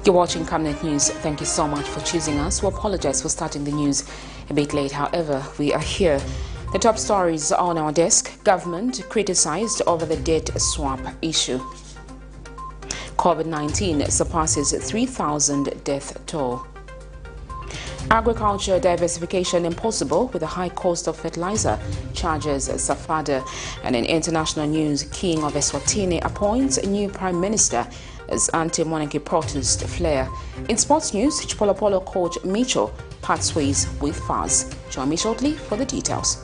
You're watching Camnet News. Thank you so much for choosing us. We apologize for starting the news a bit late. However, we are here. The top stories on our desk. Government criticized over the debt swap issue. COVID-19 surpasses 3,000 death toll. Agriculture diversification impossible with a high cost of fertilizer, charges SAFADA. And in international news, King of Eswatini appoints a new Prime Minister as anti-monarchy protest flare. In sports news, CHIPOLOPOLO coach MICHO parts ways with FARS. Join me shortly for the details.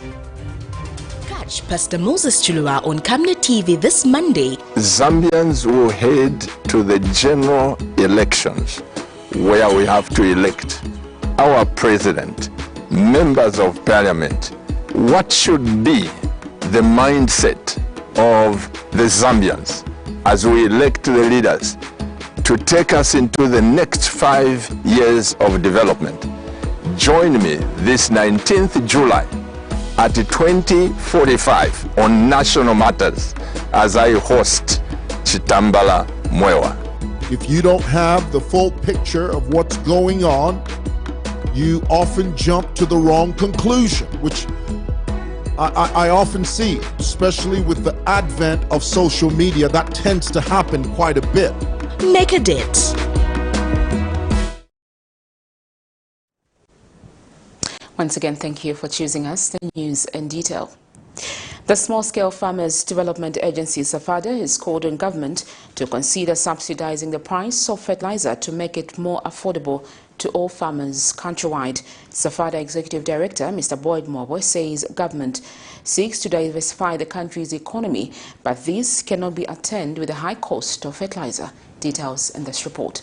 Catch Pastor Moses Chilua on Camnet TV this Monday. Zambians will head to the general elections where we have to elect our president, members of parliament. What should be the mindset of the Zambians as we elect the leaders to take us into the next 5 years of development? Join me this 19th July at 20:45 on National Matters as I host Chitambala Mwewa. If you don't have the full picture of what's going on, you often jump to the wrong conclusion, which I often see, especially with the advent of social media. That tends to happen quite a bit. Make a date. Once again, thank you for choosing us. The news in detail. The Small-Scale Farmers Development Agency, SAFADA, has called on government to consider subsidizing the price of fertilizer to make it more affordable to all farmers countrywide. SAFADA Executive Director, Mr. Boyd Mobwe, says government seeks to diversify the country's economy, but this cannot be attained with the high cost of fertilizer. Details in this report.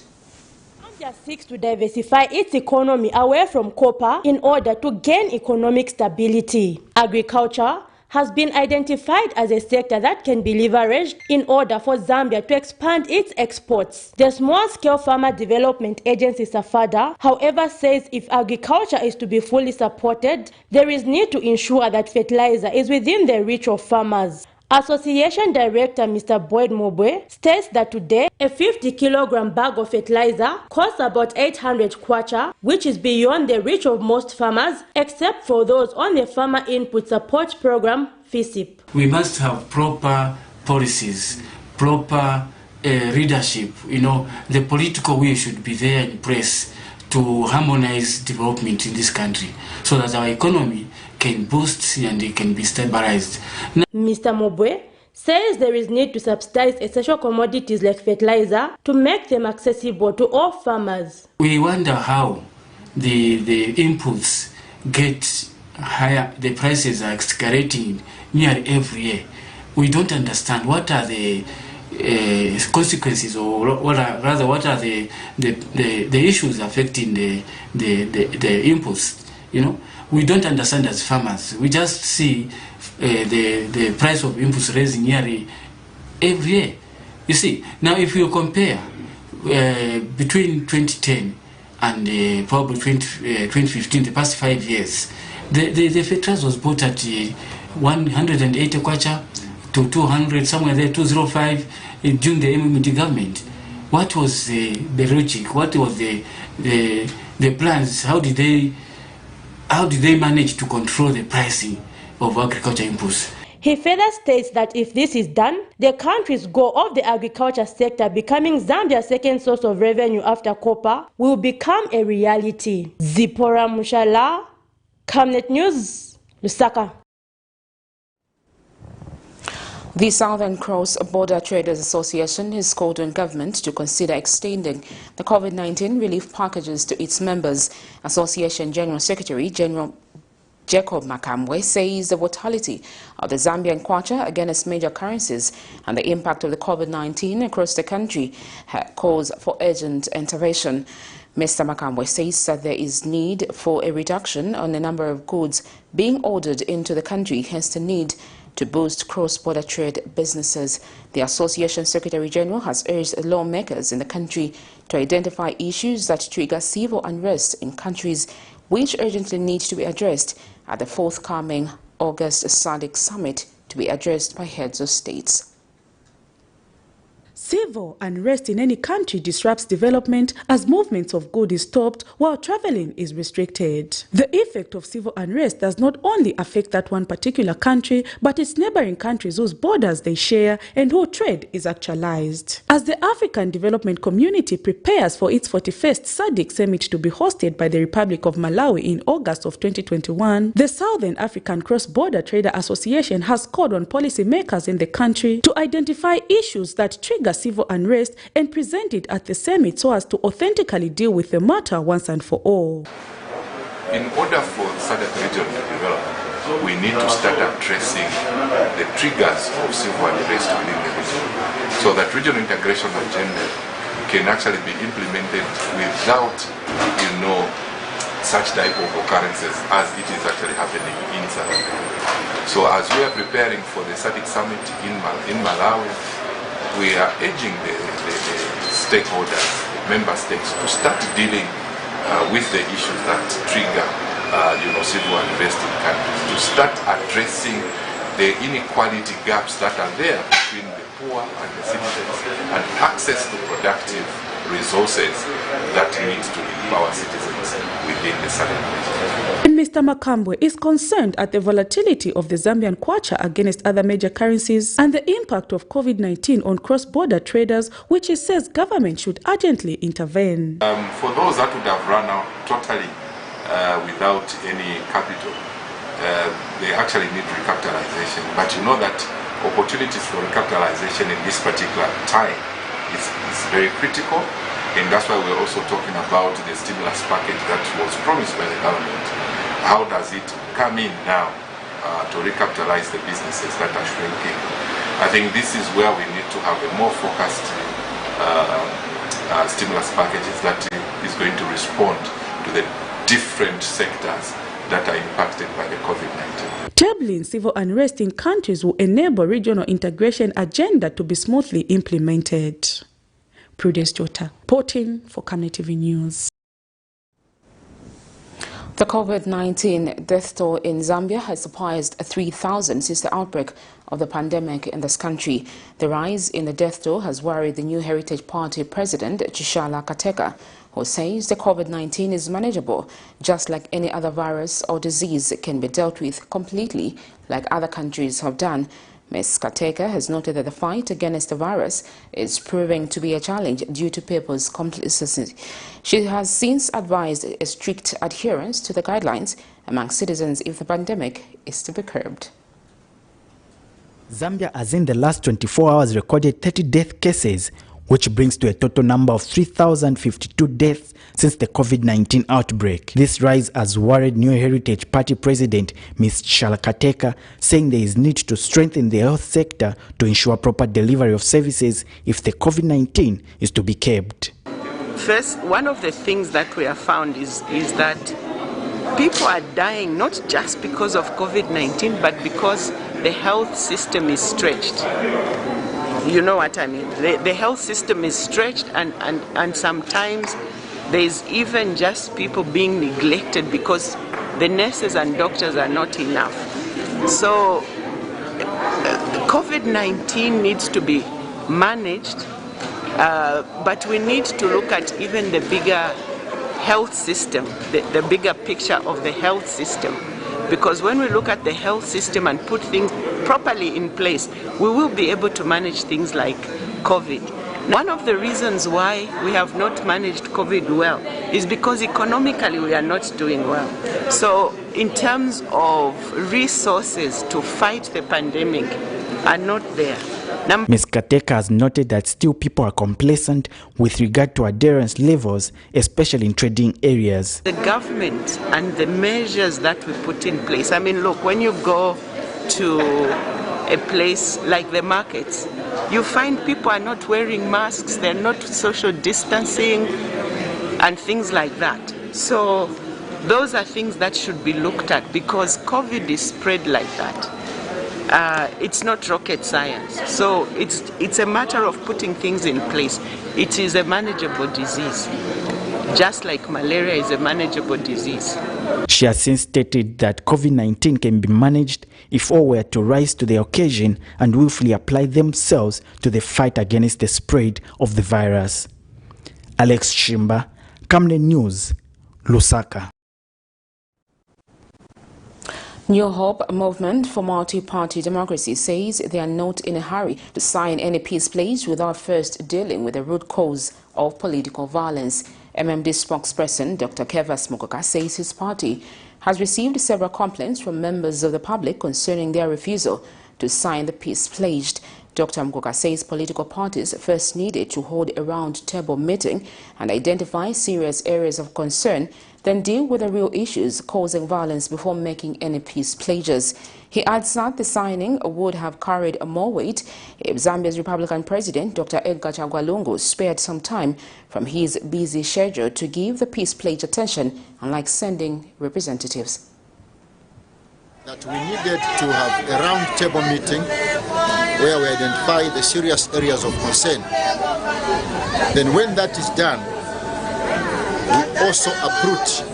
Zambia seeks to diversify its economy away from copper in order to gain economic stability. Agriculture has been identified as a sector that can be leveraged in order for Zambia to expand its exports. The Small-Scale Farmer Development Agency, SAFADA, however, says if agriculture is to be fully supported, there is need to ensure that fertilizer is within the reach of farmers. Association Director Mr. Boyd Mobwe states that today a 50-kilogram bag of fertilizer costs about 800 kwacha, which is beyond the reach of most farmers, except for those on the Farmer Input Support Program, FISIP. We must have proper policies, proper leadership. You know, the political will should be there in place to harmonize development in this country so that our economy can boost and it can be stabilized. Mr. Mobwe says there is need to subsidize essential commodities like fertilizer to make them accessible to all farmers. We wonder how the inputs get higher, the prices are escalating nearly every year. We don't understand what are the consequences, or what are the issues affecting the inputs. You know, we don't understand as farmers. We just see the price of inputs raising nearly every year. You see, now if you compare between 2010 and probably 2015, the past 5 years, the fertilizer was bought at 180 kwacha to 200, somewhere there, 205 during the MMD government. What was the logic? What was the plans? How did they manage to control the pricing of agriculture inputs? He further states that if this is done, the country's goal of the agriculture sector becoming Zambia's second source of revenue after copper will become a reality. Zipora Mushala, Camnet News, Lusaka. The Southern Cross Border Traders Association has called on government to consider extending the COVID-19 relief packages to its members. Association General Secretary General Jacob Makamwe says the volatility of the Zambian kwacha against major currencies and the impact of the COVID-19 across the country calls for urgent intervention. Mr. Makamwe says that there is need for a reduction on the number of goods being ordered into the country, hence the need to boost cross-border trade businesses. The Association Secretary General has urged lawmakers in the country to identify issues that trigger civil unrest in countries which urgently need to be addressed at the forthcoming August SADC summit to be addressed by heads of states. Civil unrest in any country disrupts development as movements of goods is stopped while traveling is restricted. The effect of civil unrest does not only affect that one particular country, but its neighboring countries whose borders they share and whose trade is actualized. As the African Development Community prepares for its 41st SADC Summit to be hosted by the Republic of Malawi in August of 2021, the Southern African Cross-Border Trader Association has called on policymakers in the country to identify issues that trigger civil unrest and present it at the summit so as to authentically deal with the matter once and for all. In order for the SADC region to develop, we need to start addressing the triggers of civil unrest within the region, so that regional integration agenda can actually be implemented without, such type of occurrences as it is actually happening in South Africa. So as we are preparing for the SADC summit in Malawi, we are urging the stakeholders, member states, to start dealing with the issues that trigger, civil unrest in countries, to start addressing the inequality gaps that are there between the poor and the citizens, and access to productive resources that need to empower citizens within the SADC region. And Mr. Makambwe is concerned at the volatility of the Zambian kwacha against other major currencies and the impact of COVID-19 on cross-border traders, which he says government should urgently intervene. For those that would have run out totally without any capital, they actually need recapitalization. But you know that opportunities for recapitalization in this particular time is very critical, and that's why we're also talking about the stimulus package that was promised by the government. How does it come in now to recapitalize the businesses that are shrinking? I think this is where we need to have a more focused stimulus packages that is going to respond to the different sectors that are impacted by the COVID-19. Tabling civil unrest in countries will enable regional integration agenda to be smoothly implemented. Prudence Jota, reporting for Camnet TV News. The COVID-19 death toll in Zambia has surpassed 3,000 since the outbreak of the pandemic in this country. The rise in the death toll has worried the New Heritage Party president, Chishala Kateka, who says the COVID-19 is manageable, just like any other virus or disease. It can be dealt with completely, like other countries have done. Ms. Kateka has noted that the fight against the virus is proving to be a challenge due to people's complicity. She has since advised a strict adherence to the guidelines among citizens if the pandemic is to be curbed. Zambia has in the last 24 hours recorded 30 death cases, which brings to a total number of 3,052 deaths since the COVID-19 outbreak. This rise has worried New Heritage Party President Ms. Chishala Kateka, saying there is need to strengthen the health sector to ensure proper delivery of services if the COVID-19 is to be curbed. First, one of the things that we have found is that people are dying not just because of COVID-19, but because the health system is stretched. You know what I mean? The health system is stretched, and sometimes there's even just people being neglected because the nurses and doctors are not enough. So COVID-19 needs to be managed, but we need to look at even the bigger health system, the bigger picture of the health system. Because when we look at the health system and put things properly in place, we will be able to manage things like COVID. One of the reasons why we have not managed COVID well is because economically we are not doing well. So in terms of resources to fight the pandemic are not there. Ms. Kateka has noted that still people are complacent with regard to adherence levels, especially in trading areas. The government and the measures that we put in place, I mean, look, when you go to a place like the markets, you find people are not wearing masks, they're not social distancing and things like that. So those are things that should be looked at because COVID is spread like that. It's not rocket science. So it's a matter of putting things in place. It is a manageable disease. just like malaria is a manageable disease. She has since stated that COVID-19 can be managed if all were to rise to the occasion and willfully apply themselves to the fight against the spread of the virus. Alex Shimba, Camnet News, Lusaka. New Hope Movement for Multi-Party Democracy says they are not in a hurry to sign any peace pledge without first dealing with the root cause of political violence. MMD spokesperson Dr. Kevas Mukoka says his party has received several complaints from members of the public concerning their refusal to sign the peace pledge. Dr. Mukoka says political parties first needed to hold a round-table meeting and identify serious areas of concern, then deal with the real issues causing violence before making any peace pledges. He adds that the signing would have carried more weight if Zambia's Republican President, Dr. Edgar Chagwa Lungu, spared some time from his busy schedule to give the peace pledge attention, unlike sending representatives. That we needed to have a round-table meeting where we identify the serious areas of concern. Then when that is done, we also uproot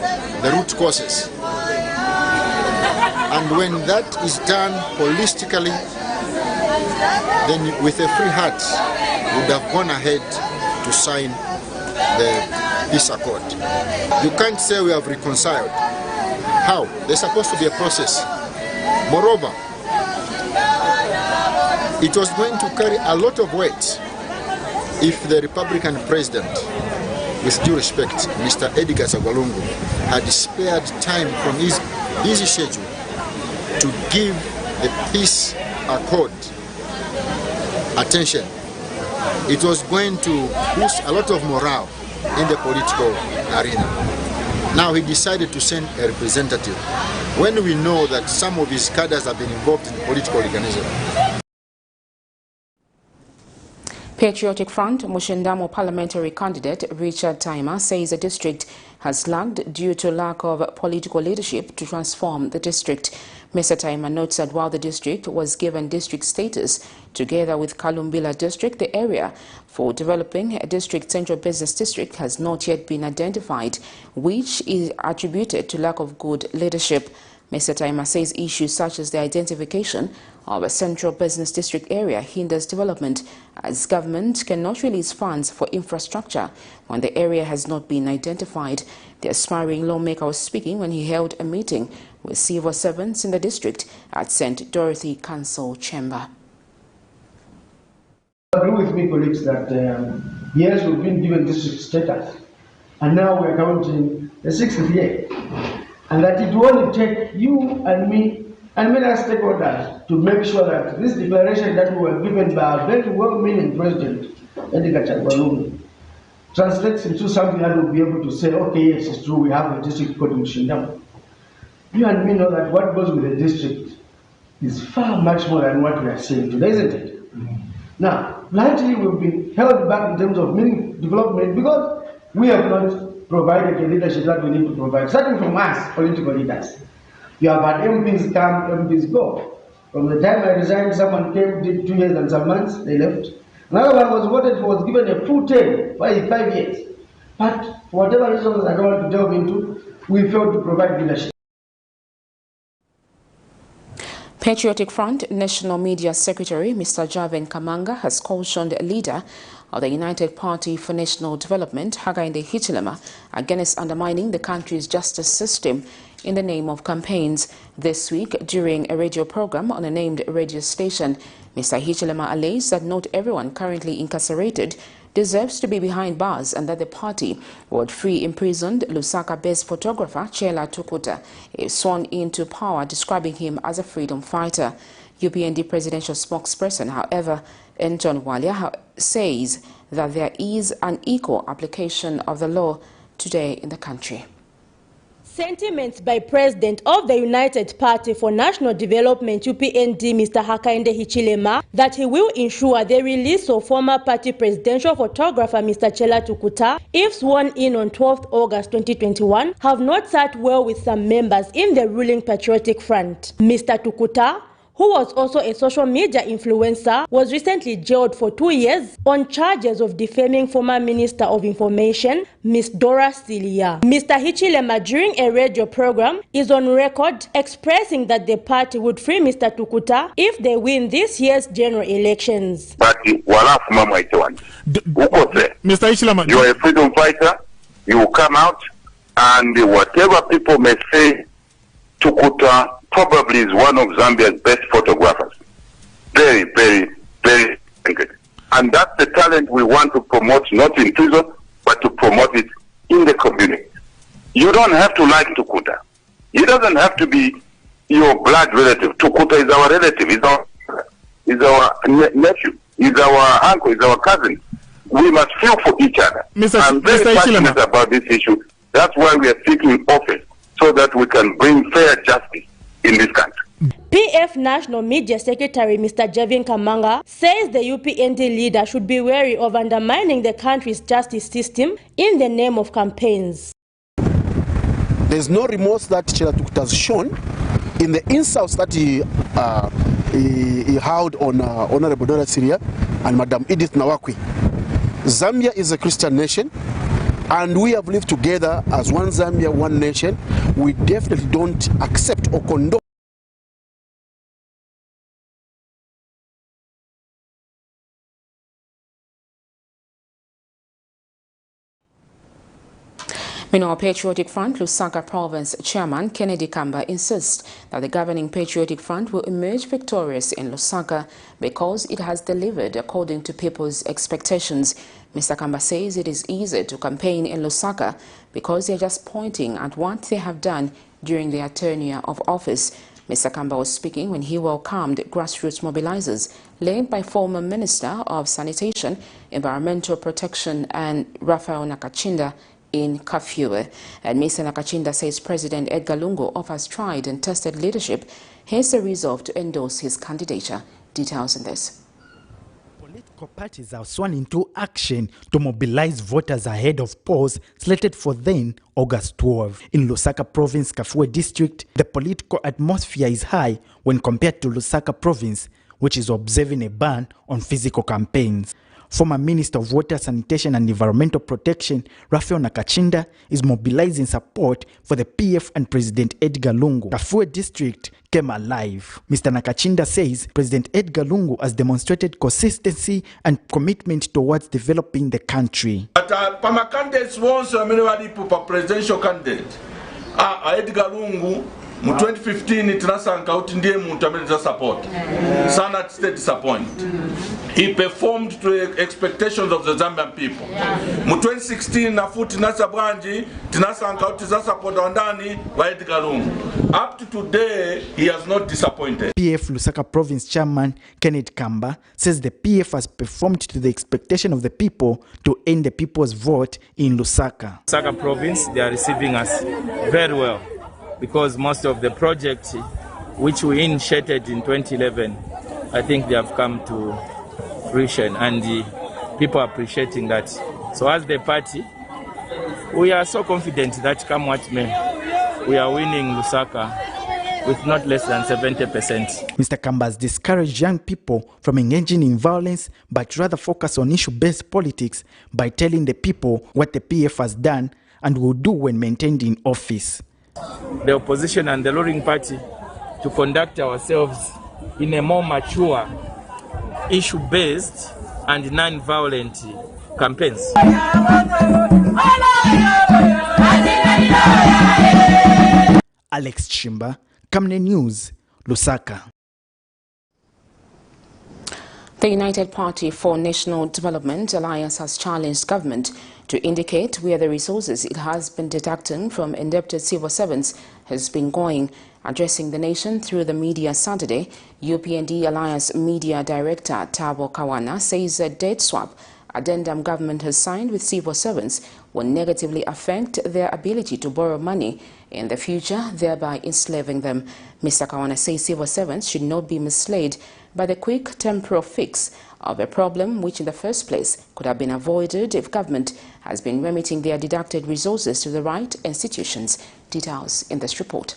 the root causes. And when that is done holistically, then with a free heart, we would have gone ahead to sign the peace accord. You can't say we have reconciled. How? There's supposed to be a process. Moreover, it was going to carry a lot of weight if the Republican President, with due respect, Mr. Edgar Chagwa Lungu, had spared time from his busy schedule to give the peace accord attention. It was going to boost a lot of morale in the political arena. Now he decided to send a representative when we know that some of his cadres have been involved in the political organization. Patriotic Front Mushindamo parliamentary candidate Richard Taima says the district has lagged due to lack of political leadership to transform the district. Mr. Taima notes that while the district was given district status, together with Kalumbila district, the area for developing a district central business district has not yet been identified, which is attributed to lack of good leadership. Mr. Taima says issues such as the identification of a central business district area hinders development, as government cannot release funds for infrastructure when the area has not been identified. The aspiring lawmaker was speaking when he held a meeting with civil servants in the district at St. Dorothy Council Chamber. I agree with me, colleagues, that yes, we've been given district status, and now we're counting the 6th year. And that it will only take you and me and many stakeholders to make sure that this declaration that we were given by a very well-meaning President, Edgar Chagwa Lungu, translates into something that will be able to say, okay, yes, it's true, we have a district called Mushindamo. You and me know that what goes with a district is far much more than what we are saying today, isn't it? Now, largely we've been held back in terms of meaning development because we have not provided the leadership that we need to provide, starting from us, political leaders. You have had MPs come, MPs go. From the time I resigned, someone came, did 2 years and some months, they left. Another one was voted, was given a full term, 5 years. But for whatever reasons I don't want to delve into, we failed to provide leadership. Patriotic Front National Media Secretary Mr. Javen Kamanga has cautioned a leader of the United Party for National Development, Hakainde Hichilema, against undermining the country's justice system in the name of campaigns. This week, during a radio program on a named radio station, Mr. Hichilema alleged that not everyone currently incarcerated deserves to be behind bars and that the party would free imprisoned Lusaka-based photographer Chela Tukuta, sworn into power, describing him as a freedom fighter. UPND presidential spokesperson, however, Anton Walia, says that there is an equal application of the law today in the country. Sentiments by President of the United Party for National Development, UPND, Mr. Hakainde Hichilema, that he will ensure the release of former party presidential photographer Mr. Chela Tukuta, if sworn in on 12th August 2021, have not sat well with some members in the ruling Patriotic Front. Mr. Tukuta, who was also a social media influencer, was recently jailed for 2 years on charges of defaming former Minister of Information, Ms. Dora Silia. Mr. Hichilema, during a radio program, is on record expressing that the party would free Mr. Tukuta if they win this year's general elections. Mr. Hichilema, you are a freedom fighter. You will come out, and whatever people may say, Tukuta probably is one of Zambia's best photographers. Very, very, very good. And that's the talent we want to promote, not in prison, but to promote it in the community. You don't have to like Tukuta. He doesn't have to be your blood relative. Tukuta is our relative. He's our nephew. He's our uncle. He's our cousin. We must feel for each other. I'm very passionate about this issue. That's why we are seeking office, so that we can bring fair justice in this country. PF National Media Secretary Mr. Javin Kamanga says the UPND leader should be wary of undermining the country's justice system in the name of campaigns. There's no remorse that Chela Tukuta has shown in the insults that he hurled on Honorable Dora Silia and Madam Edith Nawakwi. Zambia is a Christian nation, and we have lived together as one Zambia, one nation. We definitely don't accept or condone. Meanwhile, Patriotic Front Lusaka Province Chairman Kennedy Kamba insists that the governing Patriotic Front will emerge victorious in Lusaka because it has delivered according to people's expectations. Mr. Kamba says it is easy to campaign in Lusaka because they are just pointing at what they have done during their tenure of office. Mr. Kamba was speaking when he welcomed grassroots mobilizers led by former Minister of Sanitation, Environmental Protection and Raphael Nakachinda in Kafue. And Mr. Nakachinda says President Edgar Lungu offers tried and tested leadership. Here's the resolve to endorse his candidature. Details in this. Political parties are sworn into action to mobilize voters ahead of polls slated for then August 12. In Lusaka Province, Kafue District, the political atmosphere is high when compared to Lusaka Province, which is observing a ban on physical campaigns. Former Minister of Water, Sanitation and Environmental Protection, Raphael Nakachinda, is mobilizing support for the PF and President Edgar Lungu. Kafue District came alive. Mr. Nakachinda says President Edgar Lungu has demonstrated consistency and commitment towards developing the country. But Pama candidates wants a presidential candidate. Edgar Lungu. Mu 2015 tunasanga uti ndiye muntu amene support sana state disappoint. He performed to the expectations of the Zambian people. Mu 2016 na futi nasa branji tunasanga uti za support ndani wa Edgar Lungu. Up to today he has not disappointed. PF Lusaka Province Chairman Kennedy Kamba says the PF has performed to the expectation of the people to end the people's vote in Lusaka. Lusaka Province, they are receiving us very well, because most of the projects which we initiated in 2011, I think they have come to fruition, and the people are appreciating that. So as the party, we are so confident that come what may, we are winning Lusaka with not less than 70%. Mr. Kamba has discouraged young people from engaging in violence, but rather focus on issue-based politics by telling the people what the PF has done and will do when maintained in office. The opposition and the ruling party to conduct ourselves in a more mature, issue-based and non-violent campaigns. Alex Chimba, Camnet News, Lusaka. The United Party for National Development Alliance has challenged government to indicate where the resources it has been deducting from indebted civil servants has been going. Addressing the nation through the media Saturday, UPND Alliance Media Director Tabo Kawana says a debt swap addendum government has signed with civil servants will negatively affect their ability to borrow money in the future, thereby enslaving them. Mr. Kawana says civil servants should not be misled by the quick temporal fix of a problem which in the first place could have been avoided if government has been remitting their deducted resources to the right institutions. Details in this report.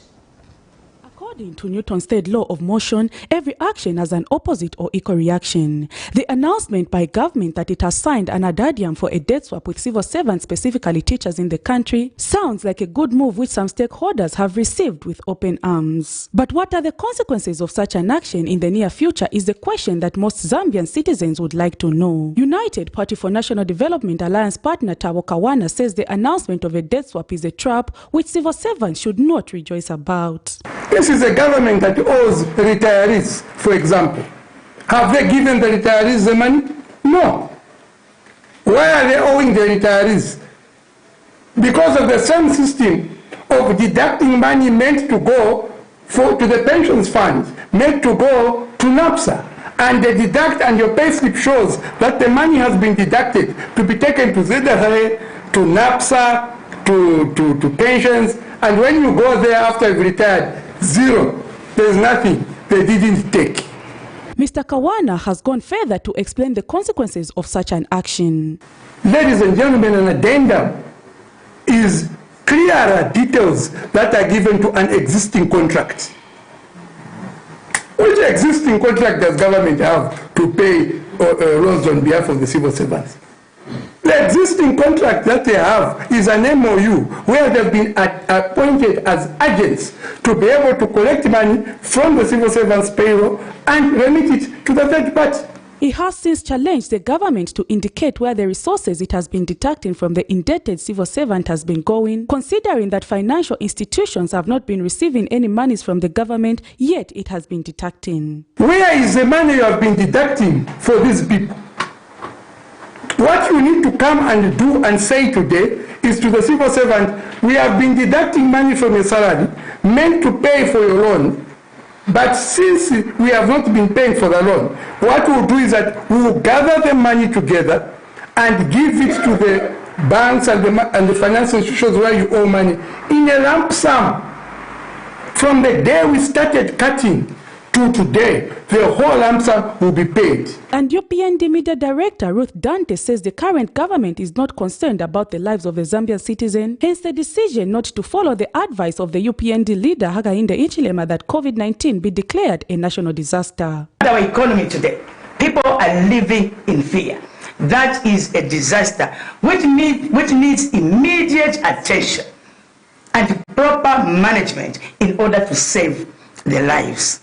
According to Newton's third law of motion, every action has an opposite or equal reaction. The announcement by government that it has signed an addendum for a debt swap with civil servants, specifically teachers in the country, sounds like a good move which some stakeholders have received with open arms. But what are the consequences of such an action in the near future is the question that most Zambian citizens would like to know. United Party for National Development Alliance partner Thabo Kawana says the announcement of a debt swap is a trap which civil servants should not rejoice about. This is a government that owes retirees, for example. Have they given the retirees the money? No. Why are they owing the retirees? Because of the same system of deducting money meant to go to the pensions funds, meant to go to NAPSA. And they deduct, and your payslip shows that the money has been deducted to be taken to ZRA, to NAPSA, to pensions. And when you go there after you've retired, zero. There's nothing they didn't take. Mr. Kawana has gone further to explain the consequences of such an action. Ladies and gentlemen, an addendum is clearer details that are given to an existing contract. Which existing contract does government have to pay loans on behalf of the civil servants? The existing contract that they have is an MOU where they've been appointed as agents to be able to collect money from the civil servants' payroll and remit it to the third party. He has since challenged the government to indicate where the resources it has been deducting from the indebted civil servant has been going, considering that financial institutions have not been receiving any monies from the government, yet it has been deducting. Where is the money you have been deducting for these people? What you need to come and do and say today is to the civil servant, we have been deducting money from your salary, meant to pay for your loan, but since we have not been paying for the loan, what we'll do is that we will gather the money together and give it to the banks and the financial institutions where you owe money in a lump sum. From the day we started cutting to today, the whole lump sum will be paid. And UPND Media Director Ruth Dante says the current government is not concerned about the lives of the Zambian citizen, hence the decision not to follow the advice of the UPND leader Hakainde Hichilema that COVID-19 be declared a national disaster. Our economy today, people are living in fear. That is a disaster which needs immediate attention and proper management in order to save their lives.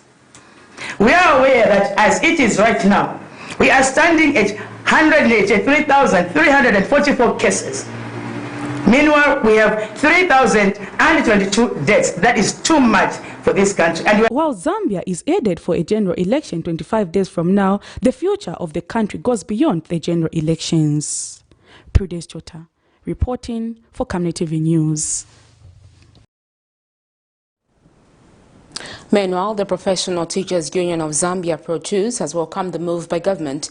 We are aware that as it is right now, we are standing at 183,344 cases. Meanwhile, we have 3,022 deaths. That is too much for this country. And while Zambia is headed for a general election 25 days from now, the future of the country goes beyond the general elections. Prudence Chota, reporting for Camnet TV News. Meanwhile, the Professional Teachers Union of Zambia PROTUS has welcomed the move by government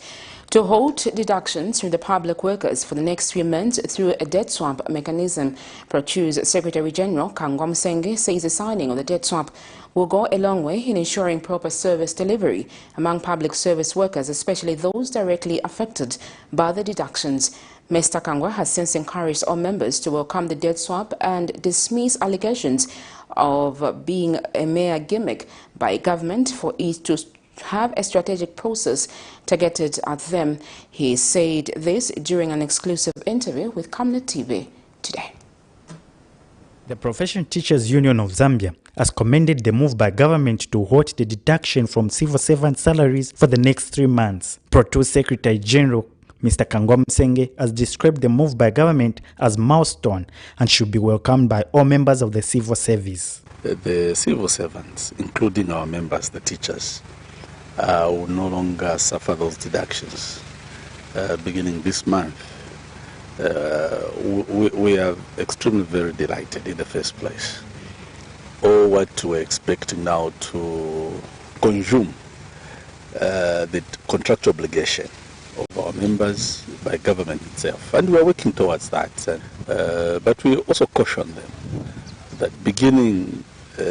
to halt deductions from the public workers for the next 3 months through a debt swap mechanism. PROTUS Secretary General Kangwa Msenge says the signing of the debt swap will go a long way in ensuring proper service delivery among public service workers, especially those directly affected by the deductions. Mr. Kangwa has since encouraged all members to welcome the debt swap and dismiss allegations of being a mere gimmick by government for it to have a strategic process targeted at them. He said this during an exclusive interview with Camnet TV today. The Professional Teachers Union of Zambia has commended the move by government to halt the deduction from civil servant salaries for the next 3 months. PROTUS Secretary General Mr. Kangwa Msenge has described the move by government as milestone and should be welcomed by all members of the civil service. The civil servants, including our members, the teachers, will no longer suffer those deductions beginning this month. We are extremely very delighted in the first place. All what we're expecting now to consume the contractual obligation of our members by government itself, and we are working towards that. But we also caution them that beginning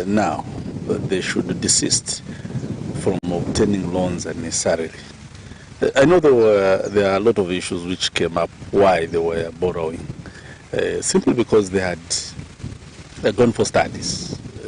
now, they should desist from obtaining loans unnecessarily. I know there are a lot of issues which came up why they were borrowing, simply because they had gone for studies.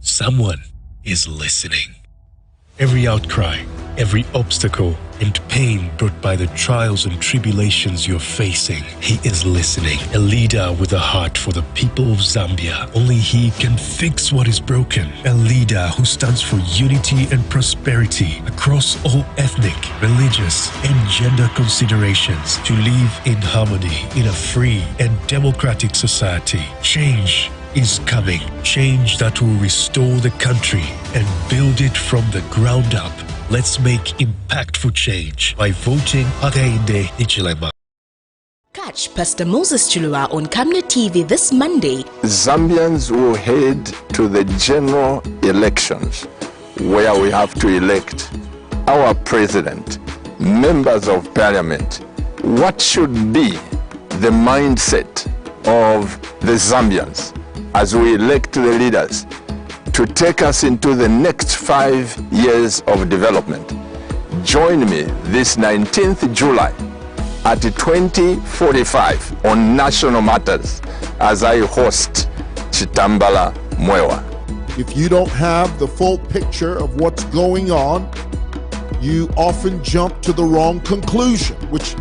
someone is listening. Every outcry, every obstacle and pain brought by the trials and tribulations you're facing, he is listening. A leader with a heart for the people of Zambia. Only he can fix what is broken. A leader who stands for unity and prosperity across all ethnic, religious and gender considerations, to live in harmony in a free and democratic society. Change is coming. Change that will restore the country and build it from the ground up. Let's make impactful change by voting Hakainde Hichilema. Catch Pastor Moses Chilua on Camnet TV this Monday. Zambians will head to the general elections where we have to elect our president, members of parliament. What should be the mindset of the Zambians as we elect the leaders to take us into the next 5 years of development? Join me this 19th July at 20:45 on National Matters as I host Chitambala Mwewa. If you don't have the full picture of what's going on, you often jump to the wrong conclusion, which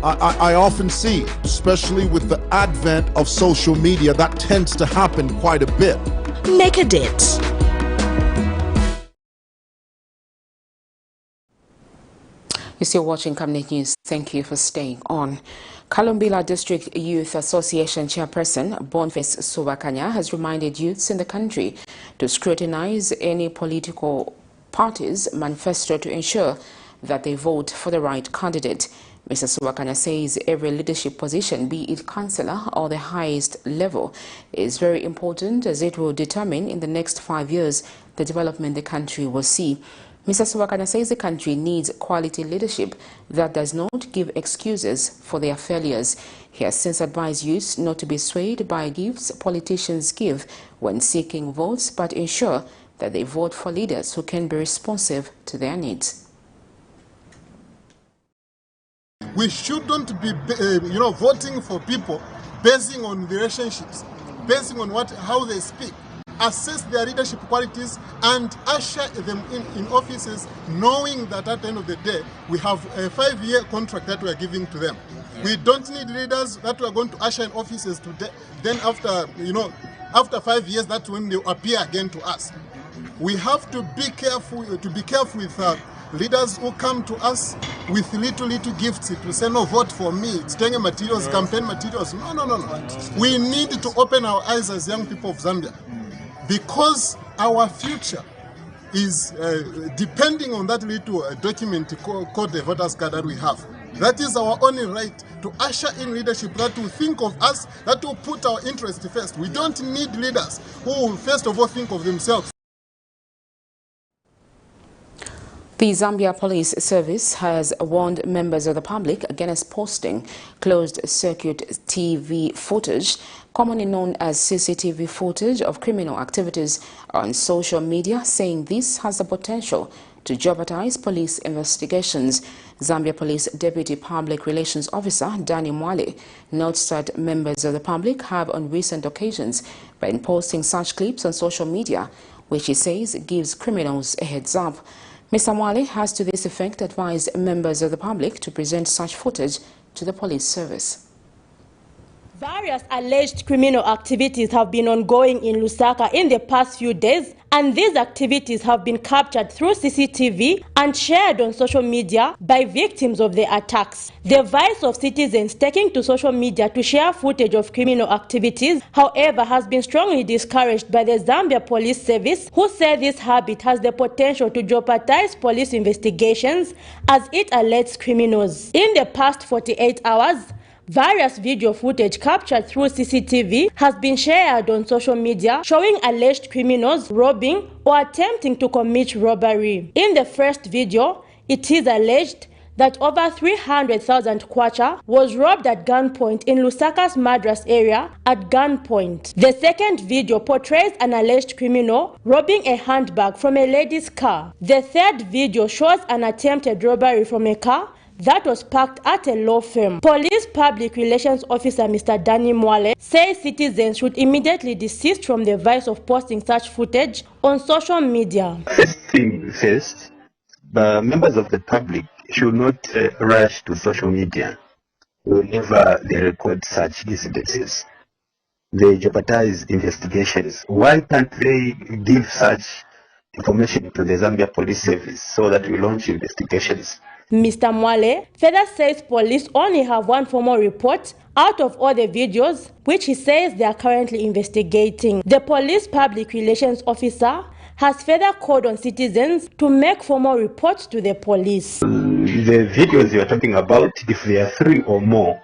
I often see, especially with the advent of social media. That tends to happen quite a bit. Make a date. You're still watching Camnet News. Thank you for staying on. Kalumbila District Youth Association Chairperson Boniface Subakanya has reminded youths in the country to scrutinize any political party's manifesto to ensure that they vote for the right candidate. Mr. Subakanya says every leadership position, be it councillor or the highest level, is very important as it will determine in the next 5 years the development the country will see. Mr. Subakanya says the country needs quality leadership that does not give excuses for their failures. He has since advised youths not to be swayed by gifts politicians give when seeking votes, but ensure that they vote for leaders who can be responsive to their needs. We shouldn't be, voting for people basing on relationships, basing on how they speak. Assess their leadership qualities and usher them in offices, knowing that at the end of the day, we have a 5-year contract that we are giving to them. Yeah. We don't need leaders that we are going to usher in offices today. Then after 5 years, that's when they appear again to us. We have to be careful with leaders who come to us with little gifts to say, no, vote for me. It's taking materials, campaign materials. No. We need to open our eyes as young people of Zambia, because our future is depending on that little document called the voters card that we have. That is our only right to usher in leadership that will think of us, that will put our interests first. We don't need leaders who will first of all think of themselves. The Zambia Police Service has warned members of the public against posting closed-circuit TV footage, commonly known as CCTV footage of criminal activities on social media, saying this has the potential to jeopardize police investigations. Zambia Police Deputy Public Relations Officer Danny Mwale notes that members of the public have on recent occasions been posting such clips on social media, which he says gives criminals a heads up. Mr. Mwale has to this effect advised members of the public to present such footage to the police service. Various alleged criminal activities have been ongoing in Lusaka in the past few days, and these activities have been captured through CCTV and shared on social media by victims of the attacks. The voice of citizens taking to social media to share footage of criminal activities, however, has been strongly discouraged by the Zambia Police Service, who say this habit has the potential to jeopardize police investigations as it alerts criminals. In the past 48 hours, various video footage captured through CCTV has been shared on social media showing alleged criminals robbing or attempting to commit robbery. In the first video, it is alleged that over 300,000 kwacha was robbed at gunpoint in Lusaka's Madras area at gunpoint. The second video portrays an alleged criminal robbing a handbag from a lady's car. The third video shows an attempted robbery from a car that was parked at a law firm. Police Public Relations Officer Mr. Danny Mwale says citizens should immediately desist from the vice of posting such footage on social media. First thing first, the members of the public should not rush to social media whenever they record such incidences. They jeopardize investigations. Why can't they give such information to the Zambia Police Service so that we launch investigations? Mr. Mwale further says police only have one formal report out of all the videos, which he says they are currently investigating. The police public relations officer has further called on citizens to make formal reports to the police. The videos you are talking about, if there are 3 or more,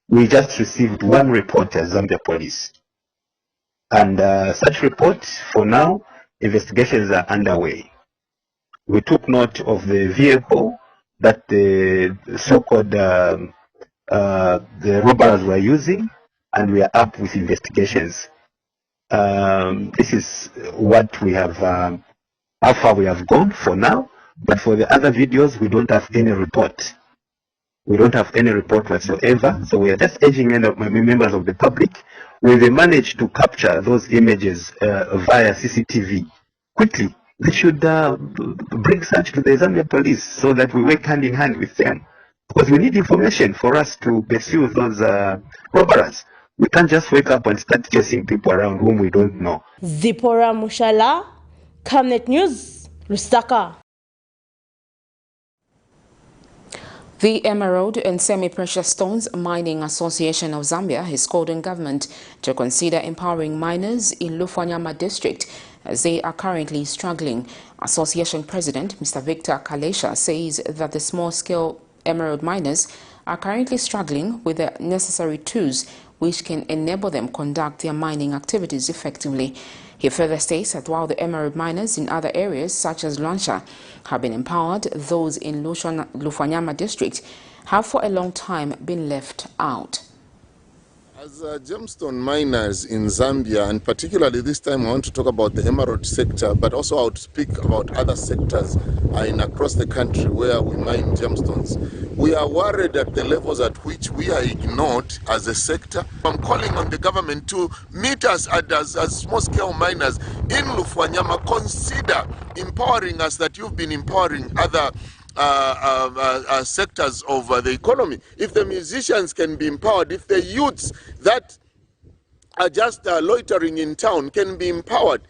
we just received 1 report as Zambia Police. And such reports, for now, investigations are underway. We took note of the vehicle that the so-called the robbers were using, and we are up with investigations. This is what we have, how far we have gone for now. But for the other videos, we don't have any report. We don't have any report whatsoever. So we are just urging members of the public, when they manage to capture those images via CCTV, quickly, they should bring such to the Zambia Police so that we work hand in hand with them. Because we need information for us to pursue those robbers. We can't just wake up and start chasing people around whom we don't know. Zipporah Mushala, Camnet News, Lusaka. The Emerald and Semi-Precious Stones Mining Association of Zambia has called on government to consider empowering miners in Lufanyama district as they are currently struggling. Association President Mr. Victor Kalesha says that the small-scale emerald miners are currently struggling with the necessary tools which can enable them conduct their mining activities effectively. He further states that while the emerald miners in other areas such as Lansha have been empowered, those in Lufanyama district have for a long time been left out. As Gemstone Miners in Zambia, and particularly this time I want to talk about the emerald sector, but also I would speak about other sectors across the country where we mine gemstones. We are worried at the levels at which we are ignored as a sector. I'm calling on the government to meet us as small-scale miners in Lufanyama. Consider empowering us that you've been empowering other sectors of the economy. If the musicians can be empowered, if the youths that are just loitering in town can be empowered,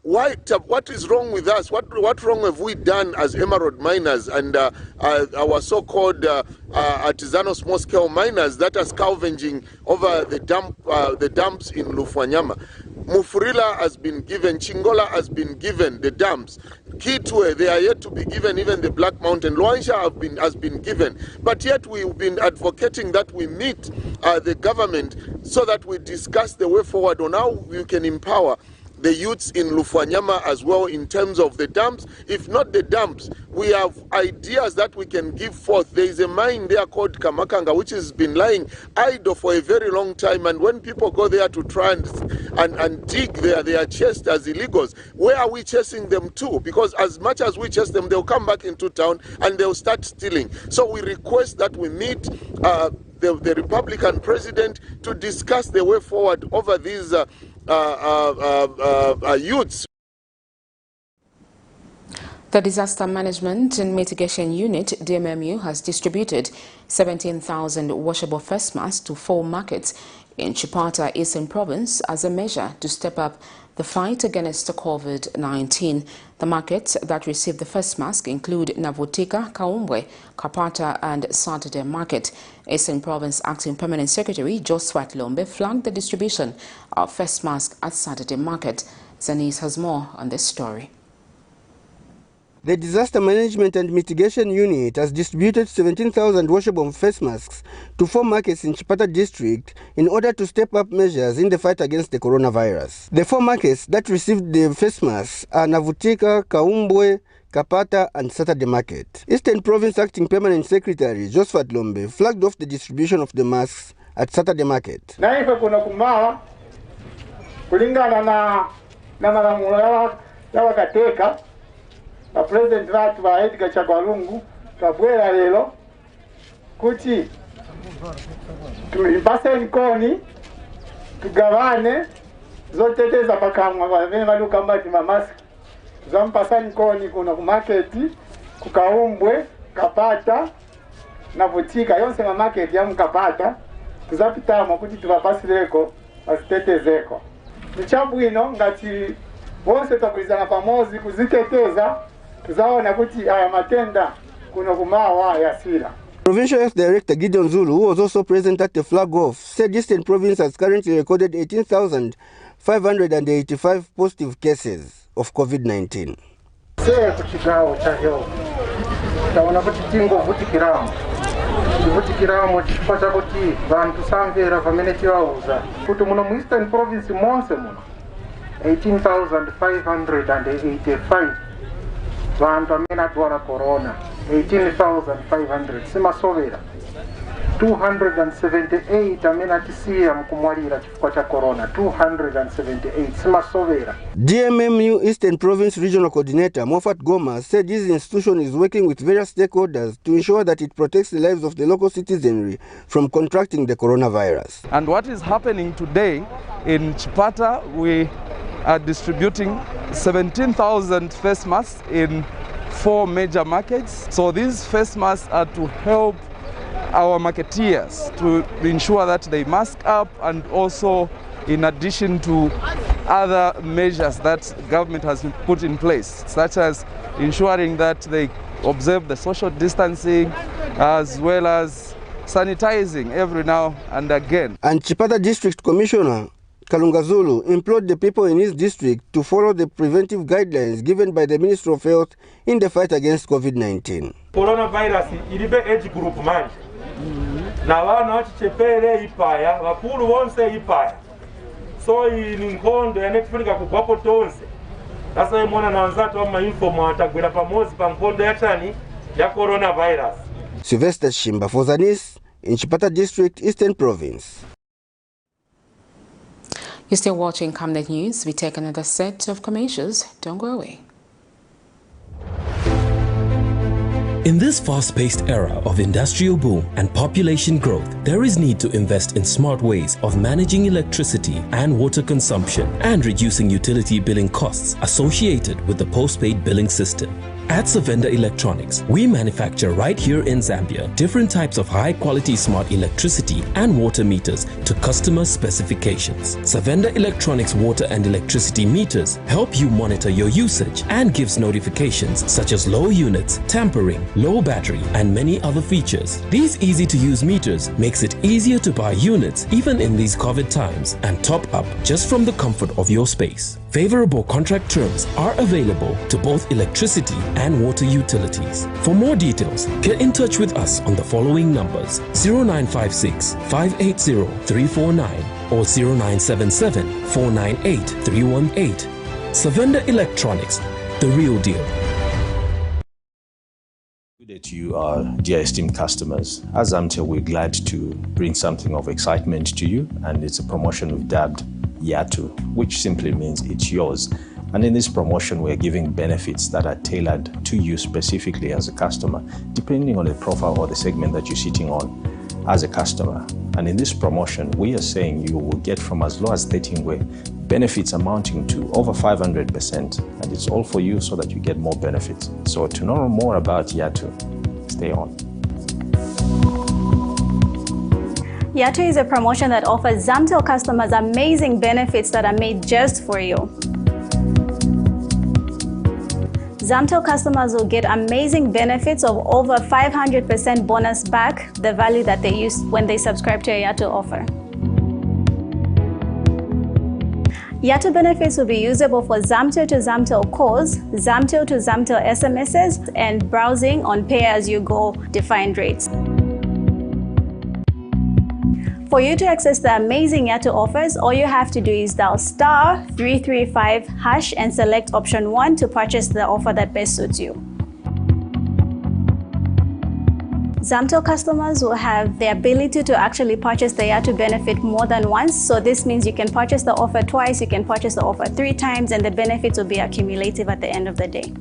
what is wrong with us? What wrong have we done as emerald miners and our so-called artisanal small-scale miners that are scavenging over the dumps in Lufanyama? Mufurila has been given, Chingola has been given the dumps. Kitwe, they are yet to be given, even the Black Mountain. Luansha has been given. But yet we've been advocating that we meet the government so that we discuss the way forward on how we can empower the youths in Lufanyama as well in terms of the dumps. If not the dumps, we have ideas that we can give forth. There is a mine there called Kamakanga which has been lying idle for a very long time, and when people go there to try and dig there, they are chased as illegals. Where are we chasing them to? Because as much as we chase them, they'll come back into town and they'll start stealing. So we request that we meet the Republican president to discuss the way forward over these youths. The Disaster Management and Mitigation Unit, DMMU, has distributed 17,000 washable face masks to 4 markets in Chipata, Eastern Province, as a measure to step up the fight against COVID-19. The markets that received the face mask include Navutika, Kaumbwe, Kapata and Saturday Market. Eastern Province Acting Permanent Secretary Joswat Lombe flagged the distribution of face masks at Saturday Market. Zanis has more on this story. The Disaster Management and Mitigation Unit has distributed 17,000 washable face masks to 4 markets in Chipata district in order to step up measures in the fight against the coronavirus. The 4 markets that received the face masks are Navutika, Kaumbwe, Kapata and Saturday Market. Eastern Province Acting Permanent Secretary Josephat Lombe flagged off the distribution of the masks at Saturday Market. Naife kuna kumaa kulingana na malamulo ya wakateka na President watu wa Edgar Chagwalungu kabwela lelo kuti mpaseni koni tugavane zoteteza pakamwa vavene valukambati mamaski tuzampasani koni kuna kumaketi kukaumbwe kapata na vutika yonse mamaketi ya mkapata tuzapitamo kuti tuvapasireko vasitetezeko nichabwino ngati wonse twakulizana pamozi kuziteteza tuzaona kuti aya matenda kuno kumawa yasira. Provincial Health Director Gideon Zulu, who was also present at the flag-off, said Eastern Province has currently recorded 18,585 positive cases of COVID-19. Kuchigawo cha health taona kuti tingovutikiramo chifukwa chakuti vantu samvera vamene tivauza kuti muno mu Eastern Province monse muno 18,585 vantu amene adwala corona 18,500 simasovera 278 amene atisiya mkumwalira chifukwa cha corona 278 simasovera. DMMU Eastern Province Regional Coordinator Moffat Goma said his institution is working with various stakeholders to ensure that it protects the lives of the local citizenry from contracting the coronavirus. And what is happening today in Chipata, we are distributing 17,000 face masks in 4 major markets. So these face masks are to help our marketeers to ensure that they mask up, and also in addition to other measures that government has put in place, such as ensuring that they observe the social distancing as well as sanitizing every now and again. And Chipata District Commissioner Kalunga Zulu implored the people in his district to follow the preventive guidelines given by the Ministry of Health in the fight against COVID-19. Coronavirus ilibe age group manje. Na wana wachichepele ipaya, wakulu wonse ipaya. So ni nkondo yanetufunika kukwapo tonse. Sasa imona na wanzatu wa mainfomu watagwela pamozi pa nkondo ya chani ya coronavirus. Sylvester Shimba for Zanis in Chipata District, Eastern Province. You're still watching Camnet News. We take another set of commercials. Don't go away. In this fast-paced era of industrial boom and population growth, there is need to invest in smart ways of managing electricity and water consumption and reducing utility billing costs associated with the postpaid billing system. At SAFADA Electronics, we manufacture right here in Zambia different types of high-quality smart electricity and water meters to customer specifications. SAFADA Electronics water and electricity meters help you monitor your usage and gives notifications such as low units, tampering, low battery, and many other features. These easy-to-use meters makes it easier to buy units even in these COVID times and top up just from the comfort of your space. Favorable contract terms are available to both electricity and water utilities. For more details, get in touch with us on the following numbers: 0956 580 349 or 0977 498 318. SAFADA Electronics, the real deal. Good day to you, our dear esteemed customers. As AMTEL, we're glad to bring something of excitement to you, and it's a promotion we've dubbed Yatu, which simply means it's yours. And in this promotion, we're giving benefits that are tailored to you specifically as a customer, depending on the profile or the segment that you're sitting on as a customer. And in this promotion, we are saying you will get from as low as 13 ngwe benefits amounting to over 500%. And it's all for you so that you get more benefits. So to know more about Yatu, stay on. Yatu is a promotion that offers AMTEL customers amazing benefits that are made just for you. AMTEL customers will get amazing benefits of over 500% bonus back the value that they use when they subscribe to a Yatu offer. Yatu benefits will be usable for AMTEL to AMTEL calls, AMTEL to AMTEL SMSs, and browsing on pay-as-you-go defined rates. For you to access the amazing Yatu offers, all you have to do is dial *335# and select option 1 to purchase the offer that best suits you. AMTEL customers will have the ability to actually purchase the Yatu benefit more than once. So this means you can purchase the offer twice, you can purchase the offer 3 times, and the benefits will be accumulative at the end of the day.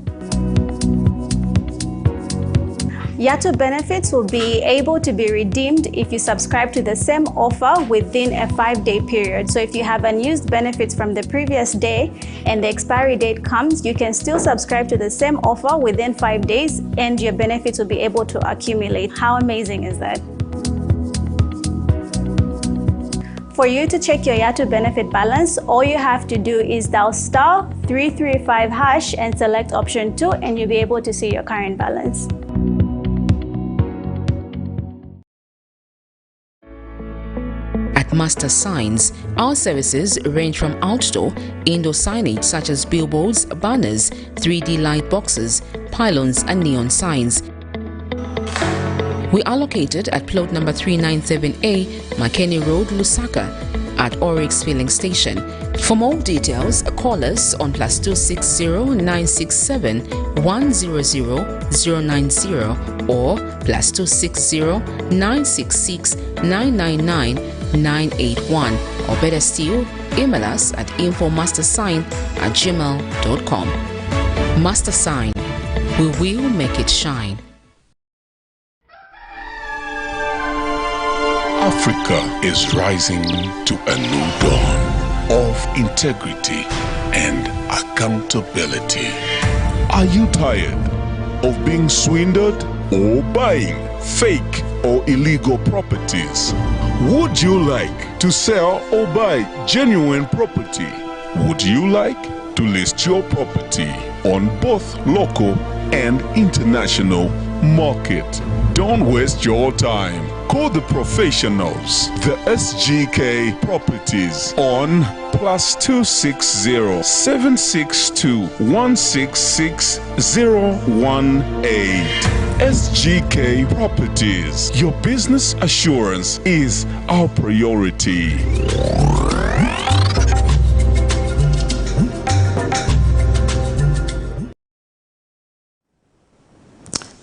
Yato benefits will be able to be redeemed if you subscribe to the same offer within a 5-day period. So if you have unused benefits from the previous day and the expiry date comes, you can still subscribe to the same offer within 5 days and your benefits will be able to accumulate. How amazing is that? For you to check your Yato benefit balance, all you have to do is dial *335# and select option 2 and you'll be able to see your current balance. At Master Signs, our services range from outdoor, indoor signage such as billboards, banners, 3D light boxes, pylons and neon signs. We are located at plot number 397A, Makeni Road, Lusaka, at Oryx Filling Station. For more details, call us on +260 967 100 090 or +260 966 999 981, or better still, email us at infomastersign@gmail.com. Master Sign, we will make it shine. Africa is rising to a new dawn of integrity and accountability. Are you tired of being swindled or buying fake or illegal properties? Would you like to sell or buy genuine property? Would you like to list your property on both local and international market? Don't waste your time. Call the professionals, the SGK Properties, on +260 762 166 018. SGK Properties. Your business assurance is our priority.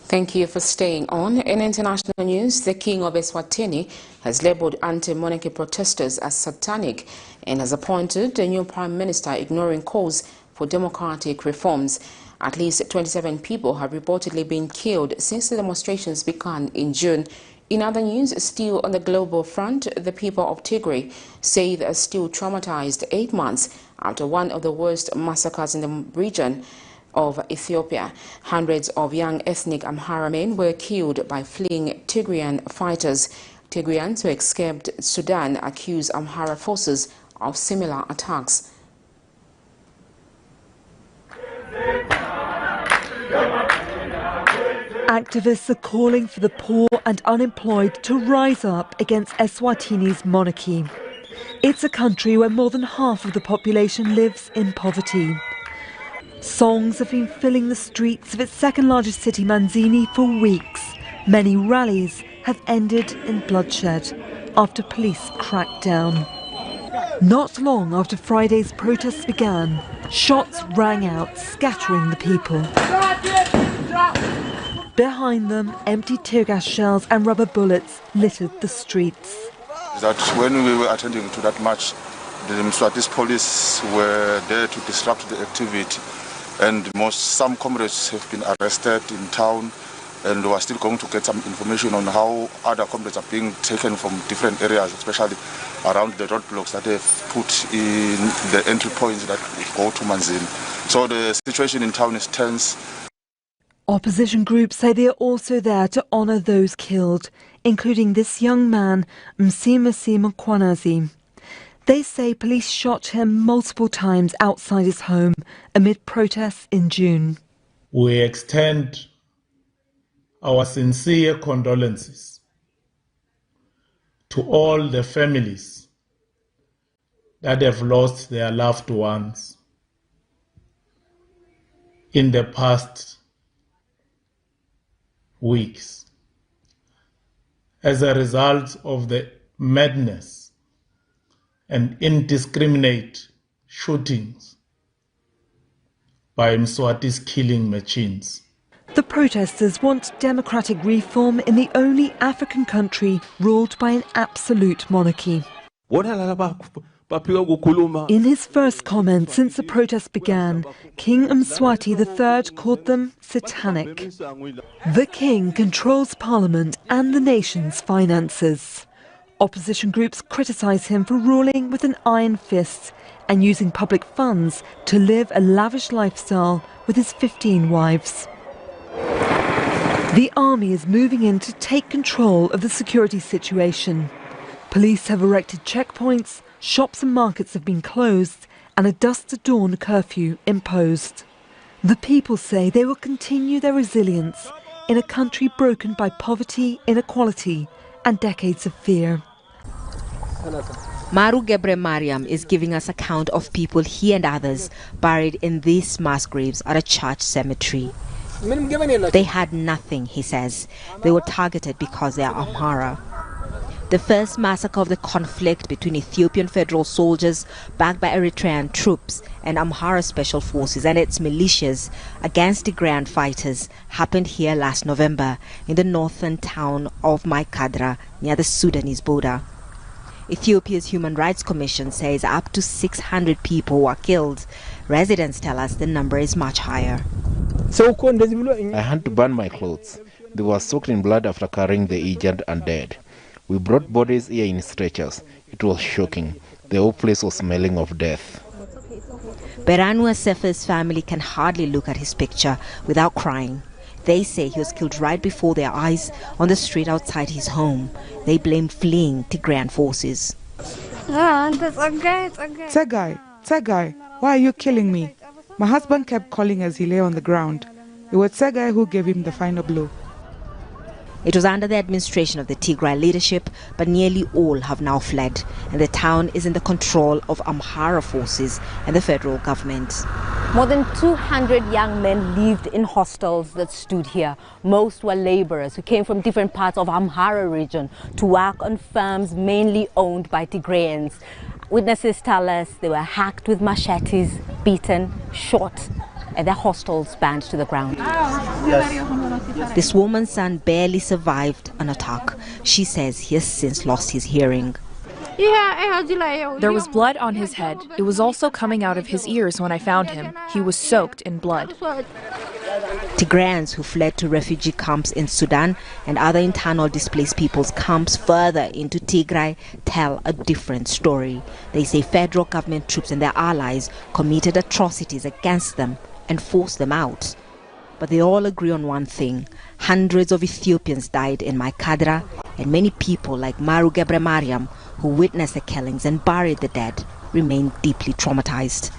Thank you for staying on. In international news, the King of ESWATINI has labelled anti-monarchy protesters as satanic and has appointed a new Prime Minister ignoring calls for democratic reforms. At least 27 people have reportedly been killed since the demonstrations began in June. In other news, still on the global front, the people of Tigray say they are still traumatized 8 months after one of the worst massacres in the region of Ethiopia. Hundreds of young ethnic Amhara men were killed by fleeing Tigrayan fighters. Tigrayans who escaped Sudan accuse Amhara forces of similar attacks. Activists are calling for the poor and unemployed to rise up against Eswatini's monarchy. It's a country where more than half of the population lives in poverty. Songs have been filling the streets of its second largest city, Manzini, for weeks. Many rallies have ended in bloodshed after police cracked down. Not long after Friday's protests began, shots rang out, scattering the people. Behind them, empty tear gas shells and rubber bullets littered the streets. That when we were attending to that march, the Mswatisi police were there to disrupt the activity, and some comrades have been arrested in town, and we are still going to get some information on how other comrades are being taken from different areas, especially around the roadblocks that they've put in the entry points that go to Manzini. So the situation in town is tense. Opposition groups say they are also there to honour those killed, including this young man, Msimasi Mkwanazi. They say police shot him multiple times outside his home amid protests in June. We extend our sincere condolences to all the families that have lost their loved ones in the past weeks as a result of the madness and indiscriminate shootings by Mswati's killing machines. The protesters want democratic reform in the only African country ruled by an absolute monarchy. Bona laba In his first comment since the protest began, King Mswati III called them satanic. The king controls parliament and the nation's finances. Opposition groups criticize him for ruling with an iron fist and using public funds to live a lavish lifestyle with his 15 wives. The army is moving in to take control of the security situation. Police have erected checkpoints, shops and markets have been closed, and a dusk to dawn curfew imposed. The people say they will continue their resilience in a country broken by poverty, inequality, and decades of fear. Maru Gebre Mariam is giving us account of people he and others buried in these mass graves at a church cemetery. They had nothing, he says. They were targeted because they are Amhara. The first massacre of the conflict between Ethiopian federal soldiers backed by Eritrean troops and Amhara special forces and its militias against Tigrayan fighters happened here last November in the northern town of Maikadra near the Sudanese border. Ethiopia's Human Rights Commission says up to 600 people were killed. Residents tell us the number is much higher. I had to burn my clothes. They were soaked in blood after carrying the injured and dead. We brought bodies here in stretchers. It was shocking. The whole place was smelling of death. Beranua Sefer's family can hardly look at his picture without crying. They say he was killed right before their eyes on the street outside his home. They blame fleeing Tigrayan forces. Tsegai, why are you killing me? My husband kept calling as he lay on the ground. It was Tsegai who gave him the final blow. It was under the administration of the Tigray leadership, but nearly all have now fled, and the town is in the control of Amhara forces and the federal government. More than 200 young men lived in hostels that stood here. Most were laborers who came from different parts of Amhara region to work on farms mainly owned by Tigrayans. Witnesses tell us they were hacked with machetes, beaten, shot, and their hostels burned to the ground. This woman's son barely survived an attack. She says he has since lost his hearing. There was blood on his head. It was also coming out of his ears when I found him. He was soaked in blood. Tigrayans who fled to refugee camps in Sudan and other internal displaced people's camps further into Tigray tell a different story. They say federal government troops and their allies committed atrocities against them and forced them out. But they all agree on one thing. Hundreds of Ethiopians died in Maikadra, and many people like Maru Gebre Mariam, who witnessed the killings and buried the dead, remain deeply traumatized.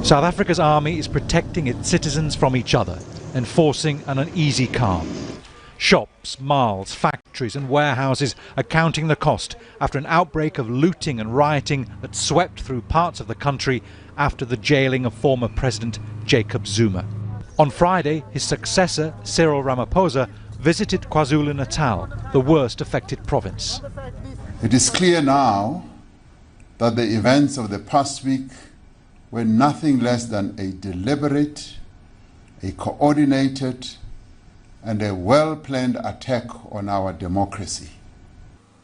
South Africa's army is protecting its citizens from each other, enforcing an uneasy calm. Shops, malls, factories and warehouses are counting the cost after an outbreak of looting and rioting that swept through parts of the country after the jailing of former President Jacob Zuma. On Friday, his successor, Cyril Ramaphosa, visited KwaZulu-Natal, the worst affected province. It is clear now that the events of the past week were nothing less than a deliberate, a coordinated, and a well-planned attack on our democracy.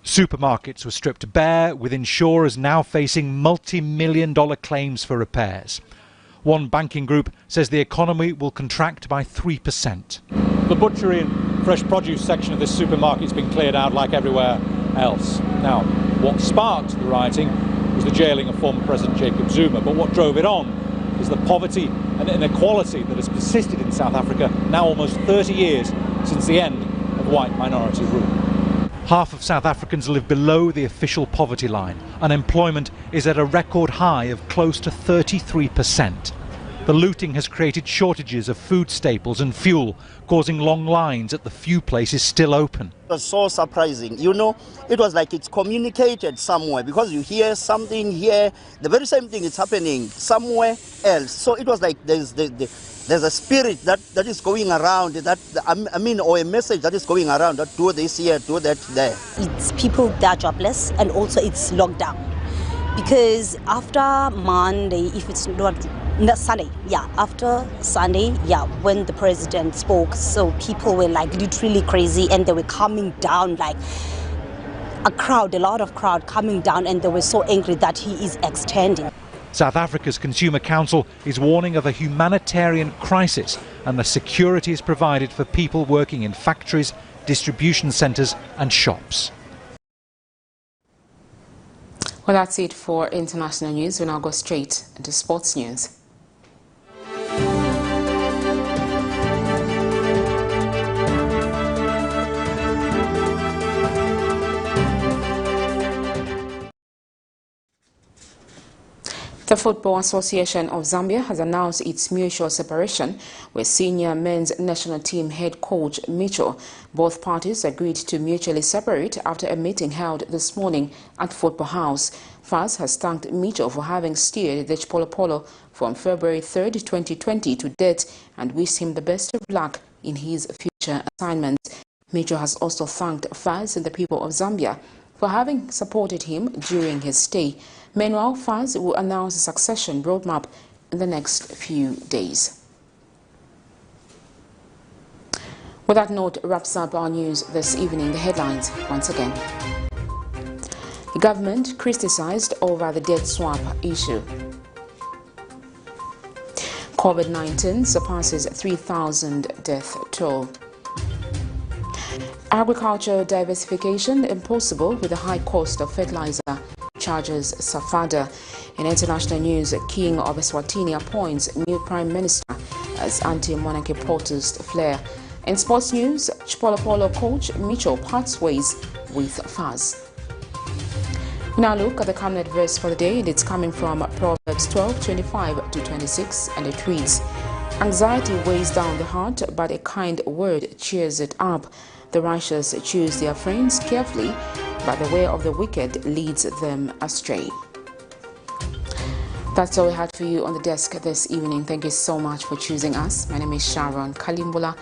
Supermarkets were stripped bare, with insurers now facing multi-million-dollar claims for repairs. One banking group says the economy will contract by 3%. The butchery and fresh produce section of this supermarket has been cleared out like everywhere else. Now, what sparked the rioting was the jailing of former President Jacob Zuma, but what drove it on is the poverty and inequality that has persisted in South Africa now almost 30 years since the end of white minority rule. Half of South Africans live below the official poverty line. Unemployment is at a record high of close to 33%. The looting has created shortages of food staples and fuel, causing long lines at the few places still open. It was so surprising. You know, it was like it's communicated somewhere, because you hear something here, the very same thing is happening somewhere else. So it was like there's a spirit that is going around, or a message that is going around, that do this here, do that there. It's people that are jobless, and also it's lockdown. Because after Monday, if it's not Sunday, after Sunday, when the president spoke, so people were like literally crazy, and they were coming down like a lot of crowd coming down, and they were so angry that he is extending. South Africa's Consumer Council is warning of a humanitarian crisis and the security is provided for people working in factories, distribution centres and shops. Well, that's it for international news. We now go straight into sports news. The Football Association of Zambia has announced its mutual separation with senior men's national team head coach MICHO. Both parties agreed to mutually separate after a meeting held this morning at Football House. FAS has thanked MICHO for having steered the CHIPOLOPOLO from February 3rd, 2020 to date and wished him the best of luck in his future assignments. MICHO has also thanked FAS and the people of Zambia for having supported him during his stay. Meanwhile, FAS will announce a succession roadmap in the next few days. With that note, wraps up our news this evening. The headlines once again. The government criticized over the debt swap issue. COVID-19 surpasses 3,000 death toll. Agriculture diversification impossible with the high cost of fertilizer, charges SAFADA. In international news, King of ESWATINI appoints new Prime Minister as anti-monarchy protests flare. In sports news, CHIPOLOPOLO coach MICHO parts ways with FAS. We now look at the Camnet verse for the day, and it's coming from Proverbs 12:25-26, and it reads, "Anxiety weighs down the heart, but a kind word cheers it up. The righteous choose their friends carefully, but the way of the wicked leads them astray." That's all we had for you on the desk this evening. Thank you so much for choosing us. My name is Sharon Kalimbula.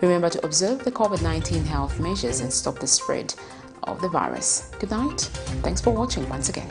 Remember to observe the COVID-19 health measures and stop the spread of the virus. Good night. Thanks for watching once again.